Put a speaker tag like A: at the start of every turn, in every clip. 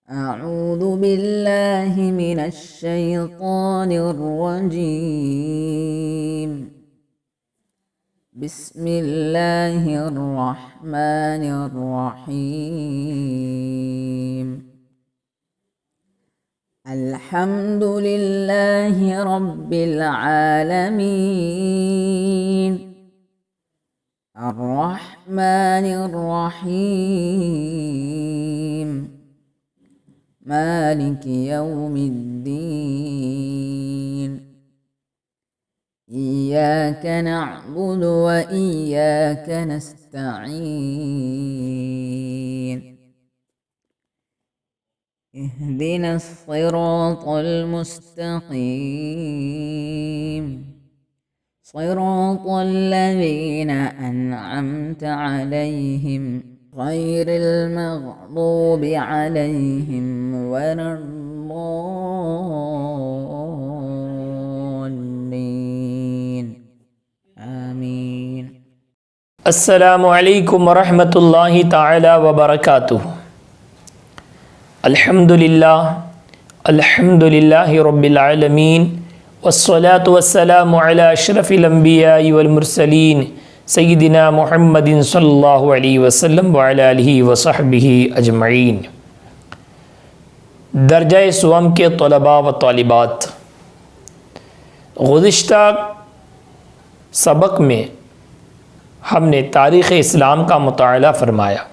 A: أعوذ بالله من الشيطان الرجيم. بسم الله الرحمن الرحيم. الحمد لله رب العالمين. الرحمن الرحيم. مالك يوم الدين. إياك نعبد وإياك نستعين. اهدنا الصراط المستقيم. صراط الذين أنعمت عليهم غير المغضوب عليهم ولا الضالين. آمين.
B: السلام علیکم ورحمۃ اللہ تعالی وبرکاتہ. الحمد للہ رب العالمین والصلاة والسلام علی اشرف الانبیاء والمرسلین سیدنا محمد صلی اللہ علیہ وسلم وعلی آلہ وصحبہ اجمعین. درجہ سوم کے طلباء و طالبات، گزشتہ سبق میں ہم نے تاریخ اسلام کا مطالعہ فرمایا.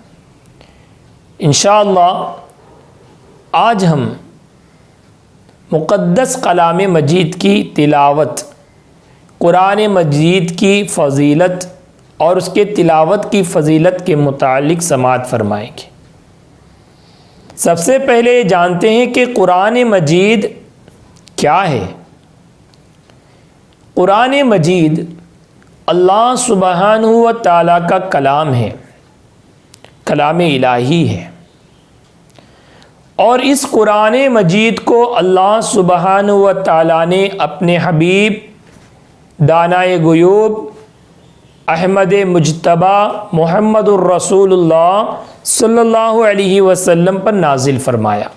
B: انشاءاللہ آج ہم مقدس کلام مجید کی تلاوت، قرآن مجید کی فضیلت اور اس کے تلاوت کی فضیلت کے متعلق سماعت فرمائیں گے. سب سے پہلے جانتے ہیں کہ قرآن مجید کیا ہے. قرآن مجید اللہ سبحانہ و تعالیٰ کا کلام ہے، کلام الہی ہے، اور اس قرآن مجید کو اللہ سبحانہ و تعالیٰ نے اپنے حبیب دانائے غیوب احمد مجتبی محمد الرسول اللہ صلی اللہ علیہ وسلم پر نازل فرمایا.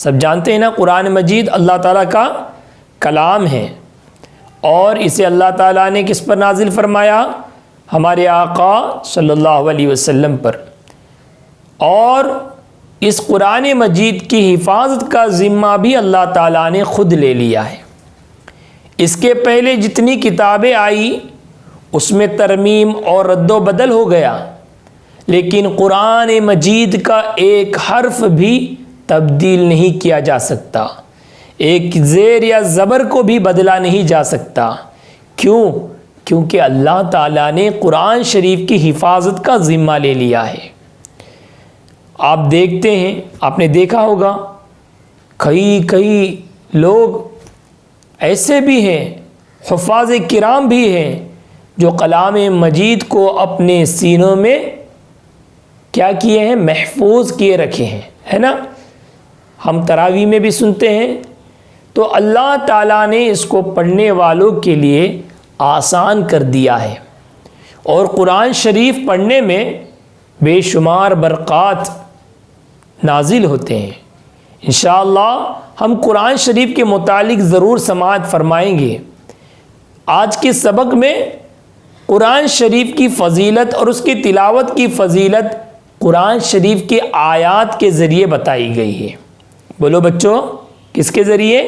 B: سب جانتے ہیں نا، قرآن مجید اللہ تعالیٰ کا کلام ہے، اور اسے اللہ تعالیٰ نے کس پر نازل فرمایا؟ ہمارے آقا صلی اللہ علیہ وسلم پر. اور اس قرآن مجید کی حفاظت کا ذمہ بھی اللہ تعالیٰ نے خود لے لیا ہے. اس کے پہلے جتنی کتابیں آئی اس میں ترمیم اور رد و بدل ہو گیا، لیکن قرآن مجید کا ایک حرف بھی تبدیل نہیں کیا جا سکتا، ایک زیر یا زبر کو بھی بدلا نہیں جا سکتا. کیوں؟ کیونکہ اللہ تعالیٰ نے قرآن شریف کی حفاظت کا ذمہ لے لیا ہے. آپ دیکھتے ہیں، آپ نے دیکھا ہوگا کئی لوگ ایسے بھی ہیں، حفاظ کرام بھی ہیں، جو کلام مجید کو اپنے سینوں میں کیا کیے ہیں؟ محفوظ کیے رکھے ہیں، ہے نا. ہم تراویح میں بھی سنتے ہیں. تو اللہ تعالیٰ نے اس کو پڑھنے والوں کے لیے آسان کر دیا ہے، اور قرآن شریف پڑھنے میں بے شمار برکات نازل ہوتے ہیں. انشاءاللہ ہم قرآن شریف کے متعلق ضرور سماعت فرمائیں گے. آج کے سبق میں قرآن شریف کی فضیلت اور اس کی تلاوت کی فضیلت قرآن شریف کے آیات کے ذریعے بتائی گئی ہے. بولو بچوں، کس کے ذریعے؟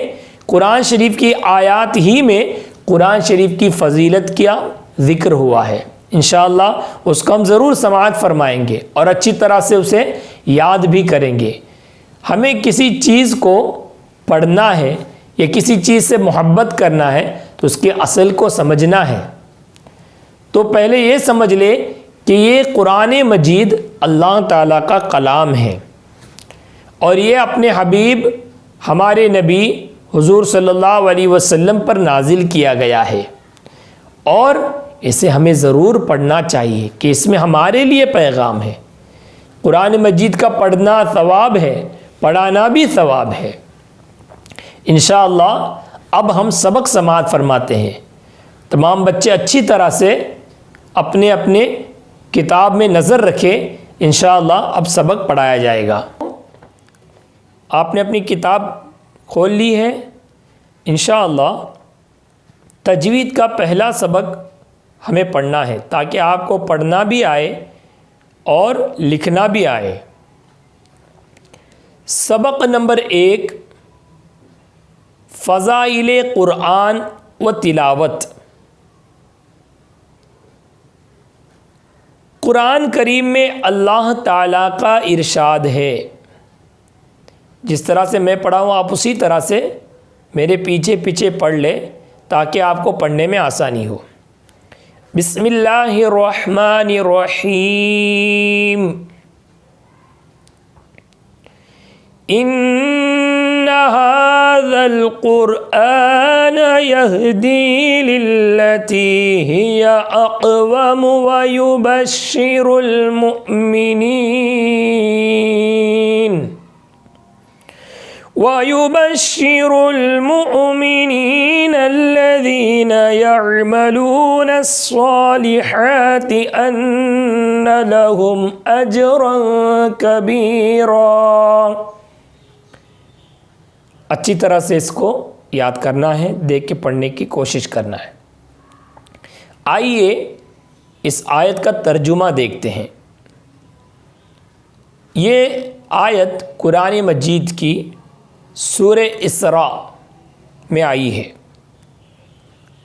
B: قرآن شریف کی آیات ہی میں قرآن شریف کی فضیلت کیا ذکر ہوا ہے. انشاءاللہ اس کو ہم ضرور سماعت فرمائیں گے اور اچھی طرح سے اسے یاد بھی کریں گے. ہمیں کسی چیز کو پڑھنا ہے یا کسی چیز سے محبت کرنا ہے تو اس کے اصل کو سمجھنا ہے. تو پہلے یہ سمجھ لے کہ یہ قرآن مجید اللہ تعالیٰ کا کلام ہے، اور یہ اپنے حبیب ہمارے نبی حضور صلی اللہ علیہ وسلم پر نازل کیا گیا ہے، اور اسے ہمیں ضرور پڑھنا چاہیے کہ اس میں ہمارے لیے پیغام ہے. قرآن مجید کا پڑھنا ثواب ہے، پڑھانا بھی ثواب ہے. انشاءاللہ اب ہم سبق سماعت فرماتے ہیں. تمام بچے اچھی طرح سے اپنے کتاب میں نظر رکھیں. انشاءاللہ اب سبق پڑھایا جائے گا. آپ نے اپنی کتاب کھول لی ہے، انشاءاللہ تجوید کا پہلا سبق ہمیں پڑھنا ہے تاکہ آپ کو پڑھنا بھی آئے اور لکھنا بھی آئے۔ سبق نمبر 1، فضائل قرآن و تلاوت۔ قرآن کریم میں اللہ تعالیٰ کا ارشاد ہے، جس طرح سے میں پڑھا ہوں آپ اسی طرح سے میرے پیچھے پیچھے پڑھ لے تاکہ آپ کو پڑھنے میں آسانی ہو۔ بسم اللہ الرحمن الرحیم۔ ان هذا القرآن يهدي للتي هي اقوم ويبشر المؤمنين الذين يعملون الصالحات أن لهم أجرا كبيرا۔ اچھی طرح سے اس کو یاد کرنا ہے، دیکھ کے پڑھنے کی کوشش کرنا ہے۔ آئیے اس آیت کا ترجمہ دیکھتے ہیں۔ یہ آیت قرآن مجید کی سورہ اسراء میں آئی ہے۔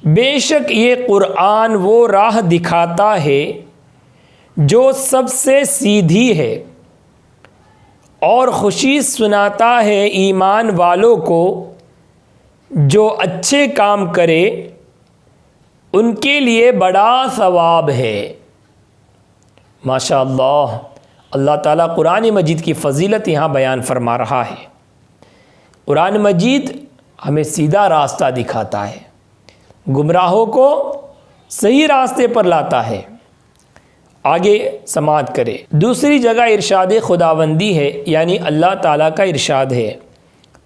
B: بے شک یہ قرآن وہ راہ دکھاتا ہے جو سب سے سیدھی ہے، اور خوشی سناتا ہے ایمان والوں کو جو اچھے کام کرے ان کے لیے بڑا ثواب ہے۔ ماشاءاللہ، اللہ تعالیٰ قرآن مجید کی فضیلت یہاں بیان فرما رہا ہے۔ قرآن مجید ہمیں سیدھا راستہ دکھاتا ہے، گمراہوں کو صحیح راستے پر لاتا ہے۔ آگے سماعت کرے۔ دوسری جگہ ارشاد خداوندی ہے، یعنی اللہ تعالیٰ کا ارشاد ہے۔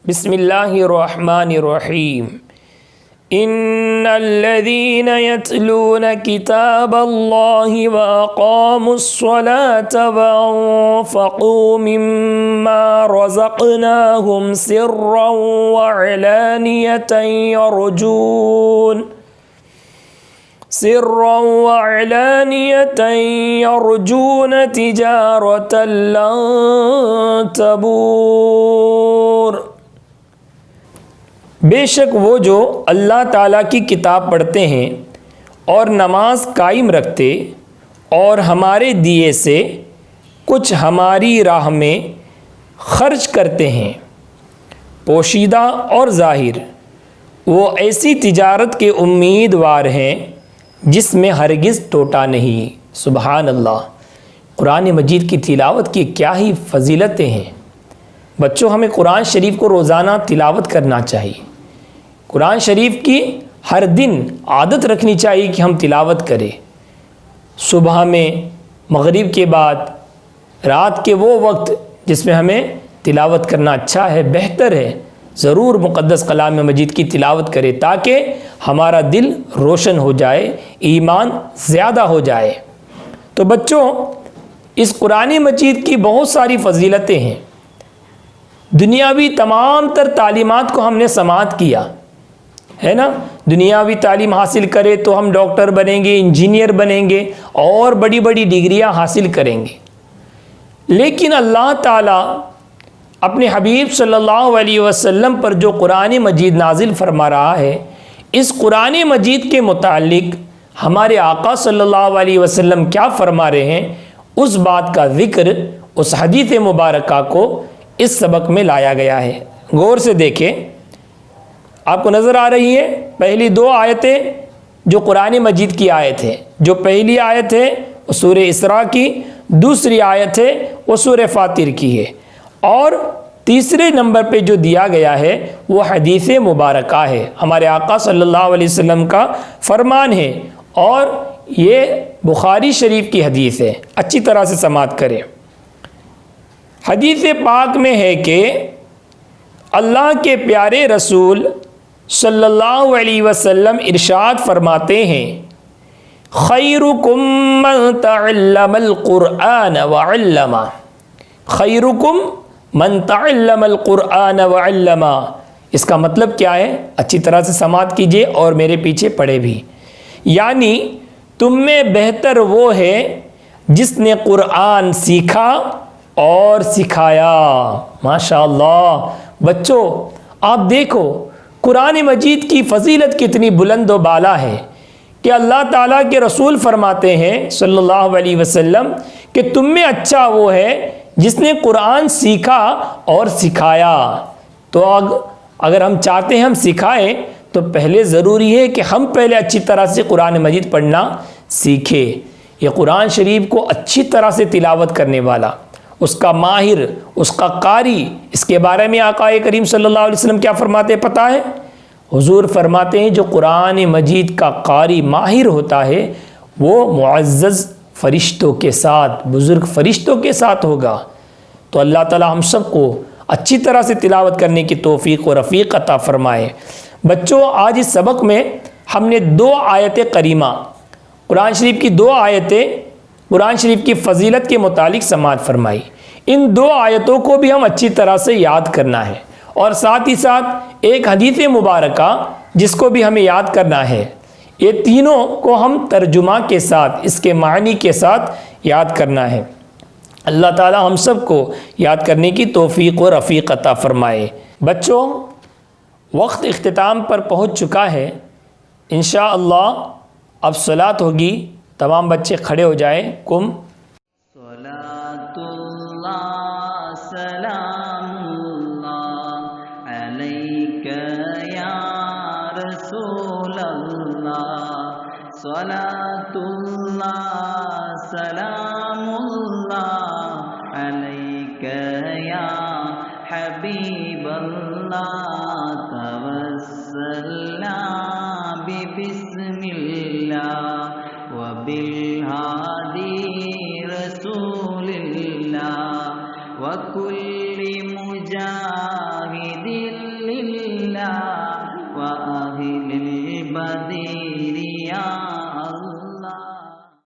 B: بسم اللہ الرحمن الرحیم۔ ان الذين يتلون كتاب الله واقاموا الصلاة وانفقوا مما رزقناهم سرا وعلانية يرجون تجارة لن تبور۔ بے شک وہ جو اللہ تعالیٰ کی کتاب پڑھتے ہیں اور نماز قائم رکھتے اور ہمارے دیے سے کچھ ہماری راہ میں خرچ کرتے ہیں، پوشیدہ اور ظاہر، وہ ایسی تجارت کے امیدوار ہیں جس میں ہرگز ٹوٹا نہیں۔ سبحان اللہ، قرآن مجید کی تلاوت کی کیا ہی فضیلتیں ہیں۔ بچوں، ہمیں قرآن شریف کو روزانہ تلاوت کرنا چاہیے۔ قرآن شریف کی ہر دن عادت رکھنی چاہیے کہ ہم تلاوت کریں، صبح میں، مغرب کے بعد، رات کے وہ وقت جس میں ہمیں تلاوت کرنا اچھا ہے، بہتر ہے۔ ضرور مقدس کلام مجید کی تلاوت کرے تاکہ ہمارا دل روشن ہو جائے، ایمان زیادہ ہو جائے۔ تو بچوں، اس قرآن مجید کی بہت ساری فضیلتیں ہیں۔ دنیاوی تمام تر تعلیمات کو ہم نے سماعت کیا ہے نا۔ دنیاوی تعلیم حاصل کرے تو ہم ڈاکٹر بنیں گے، انجینئر بنیں گے اور بڑی بڑی ڈگریاں حاصل کریں گے، لیکن اللہ تعالیٰ اپنے حبیب صلی اللہ علیہ وسلم پر جو قرآن مجید نازل فرما رہا ہے، اس قرآن مجید کے متعلق ہمارے آقا صلی اللہ علیہ وسلم کیا فرما رہے ہیں، اس بات کا ذکر اس حدیث مبارکہ کو اس سبق میں لایا گیا ہے۔ غور سے دیکھیں، آپ کو نظر آ رہی ہے پہلی دو آیتیں جو قرآن مجید کی آیت ہے۔ جو پہلی آیت ہے وہ سورہ اسراء کی، دوسری آیت ہے وہ سورہ فاطر کی ہے، اور تیسرے نمبر پہ جو دیا گیا ہے وہ حدیث مبارکہ ہے، ہمارے آقا صلی اللہ علیہ وسلم کا فرمان ہے، اور یہ بخاری شریف کی حدیث ہے۔ اچھی طرح سے سماعت کریں۔ حدیث پاک میں ہے کہ اللہ کے پیارے رسول صلی اللہ علیہ وسلم ارشاد فرماتے ہیں، خیرکم من تعلم القرآن وعلمہ۔ خیرکم من تعلم القرآن وعلما، اس کا مطلب کیا ہے؟ اچھی طرح سے سماعت کیجئے اور میرے پیچھے پڑھے بھی. یعنی تم میں بہتر وہ ہے جس نے قرآن سیکھا اور سکھایا. ماشاء اللہ. بچوں آپ دیکھو قرآن مجید کی فضیلت کتنی بلند و بالا ہے کہ اللہ تعالیٰ کے رسول فرماتے ہیں صلی اللہ علیہ وسلم کہ تم میں اچھا وہ ہے جس نے قرآن سیکھا اور سکھایا. تو اگر ہم چاہتے ہیں ہم سکھائیں تو پہلے ضروری ہے کہ ہم پہلے اچھی طرح سے قرآن مجید پڑھنا سیکھیں. یہ قرآن شریف کو اچھی طرح سے تلاوت کرنے والا، اس کا ماہر، اس کا قاری، اس کے بارے میں آقا کریم صلی اللہ علیہ وسلم کیا فرماتے ہیں پتہ ہے؟ حضور فرماتے ہیں جو قرآن مجید کا قاری ماہر ہوتا ہے وہ معزز فرشتوں کے ساتھ، بزرگ فرشتوں کے ساتھ ہوگا. تو اللہ تعالی ہم سب کو اچھی طرح سے تلاوت کرنے کی توفیق و رفیق عطا فرمائے. بچوں آج اس سبق میں ہم نے 2 آیت کریمہ، قرآن شریف کی 2 آیتیں قرآن شریف کی فضیلت کے متعلق سماعت فرمائی. ان 2 آیتوں کو بھی ہم اچھی طرح سے یاد کرنا ہے اور ساتھ ہی ساتھ ایک حدیث مبارکہ جس کو بھی ہمیں یاد کرنا ہے. یہ تینوں کو ہم ترجمہ کے ساتھ، اس کے معنی کے ساتھ یاد کرنا ہے. اللہ تعالی ہم سب کو یاد کرنے کی توفیق و رفیق عطا فرمائے. بچوں وقت اختتام پر پہنچ چکا ہے. انشاءاللہ اب صلاۃ ہوگی. تمام بچے کھڑے ہو جائیں. قم
A: صلاۃ اللہ سلام اللہ علیک یا رسول اللہ، صلاۃ اللہ سلام اللہ علیک یا حبیب اللہ، توسلنا بسم اللہ وبالهادي رسول الله وكل مجاهد لله